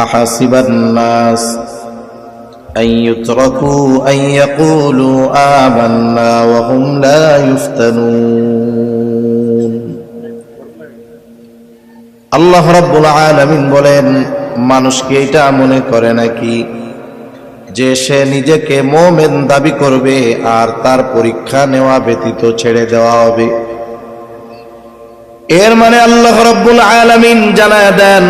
আহাসিবান নাস আন ইউতরাকু আন ইয়াকুলু আমান্না ওয়া হুম লা ইফতানুন। আল্লাহ রাব্বুল আলামিন বলেন, মানুষ কি এটা মনে করে নাকি যে সে নিজেকে মুমিন দাবি করবে আর তার পরীক্ষা নেওয়া ব্যতীত ছেড়ে দেওয়া হবে? এর মানে আল্লাহ রাব্বুল আলামিন জানায় দেন,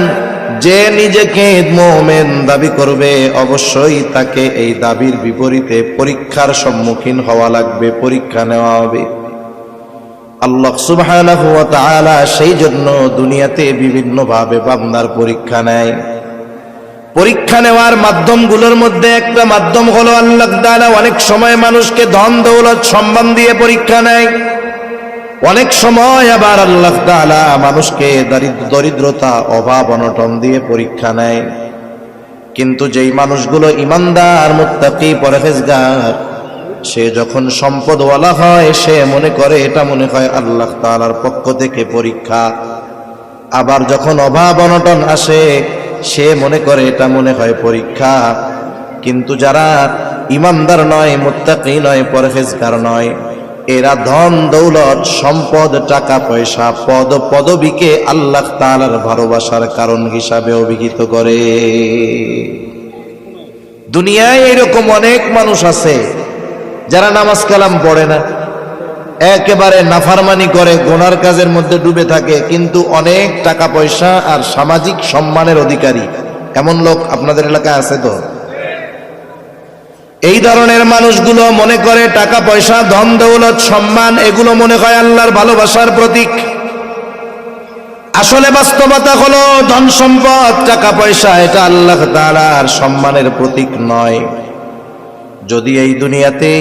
যে নিজেকে মুমিন দাবি করবে অবশ্যই তাকে এই দাবির বিপরীতে পরীক্ষার সম্মুখীন হওয়া লাগবে, পরীক্ষা নেওয়া হবে। আল্লাহ সুবহানাহু ওয়া তাআলা সেই জন্য দুনিয়াতে বিভিন্ন ভাবে বান্দার পরীক্ষা নেয়। পরীক্ষা নেওয়ার মাধ্যমগুলোর মধ্যে একটা মাধ্যম হলো আল্লাহ তাআলা অনেক সময় মানুষকে ধন দৌলত সম্মান দিয়ে পরীক্ষা নেয়, অনেক সময় আবার আল্লাহ তাআলা মানুষকে দরিদ্রতা অভাব অনটন দিয়ে পরীক্ষা নেয়। কিন্তু যেই মানুষগুলো ঈমানদার মুত্তাকী পরহেজগার, সে যখন সম্পদওয়ালা হয় সে মনে করে এটা মনে হয় আল্লাহ তাআলার পক্ষ থেকে পরীক্ষা। আবার যখন অভাব অনটন আসে সে মনে করে এটা মনে হয় পরীক্ষা। কিন্তু যারা ঈমানদার নয়, মুত্তাকী নয়, পরহেজগার নয়, এরা ধন দৌলত সম্পদ টাকা পয়সা পদ পদবীকে আল্লাহ তাআলার ভালোবাসার কারণ হিসাবে অভিহিত করে। দুনিয়ায় এরকম অনেক মানুষ আছে যারা নামাজ কালাম পড়ে না, একেবারে নাফরমানি করে, গুনার কাজের মধ্যে ডুবে থাকে, কিন্তু অনেক টাকা পয়সা আর সামাজিক সম্মানের অধিকারী। এমন লোক আপনাদের এলাকায় আছে তো? এই ধরনের মানুষগুলো মনে করে টাকা পয়সা ধন দৌলত সম্মান এগুলো মনে হয় আল্লাহর ভালোবাসার প্রতীক। আসলে বাস্তবতা হলো ধন সম্পদ টাকা পয়সা এটা আল্লাহ তাআলার সম্মানের প্রতীক নয়। যদি এই দুনিয়াতে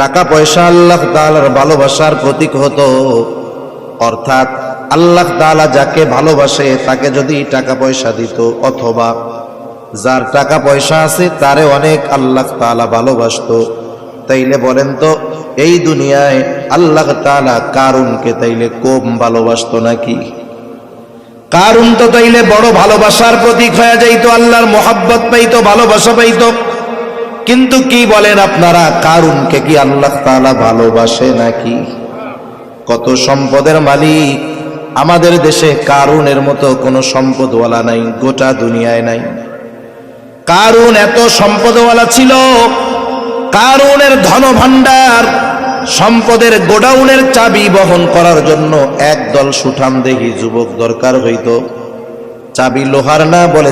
টাকা পয়সা আল্লাহ তাআলার ভালোবাসার প্রতীক হতো, অর্থাৎ আল্লাহ তাআলা যাকে ভালোবাসে তাকে যদি টাকা পয়সা দিত, অথবা যার টাকা পয়সা আছে তারে অনেক আল্লাহ তাআলা ভালোবাসতো, তাইলে বলেন তো এই দুনিয়ায় আল্লাহ তাআলা কারুনকে তাইলে কম ভালোবাসতো নাকি? কারুন তো তাইলে বড় ভালোবাসার প্রতীক হয়ে যাইতো, আল্লাহর মোহাব্বত পাইতো, ভালোবাসা পাইতো। কিন্তু কি বলেন আপনারা, কারুনকে কি আল্লাহ তাআলা ভালোবাসে নাকি? কত সম্পদের মালিক! আমাদের দেশে কারুনের মতো কোনো সম্পদওয়ালা নাই, গোটা দুনিয়ায় নাই। কারুন এত সম্পদওয়ালা ছিল, কারুনের ধনভাণ্ডার সম্পদের গোডাউনের চাবি বহন করার জন্য একদল সুঠামদেহী যুবক দরকার হইতো। চাবি লোহার না বলে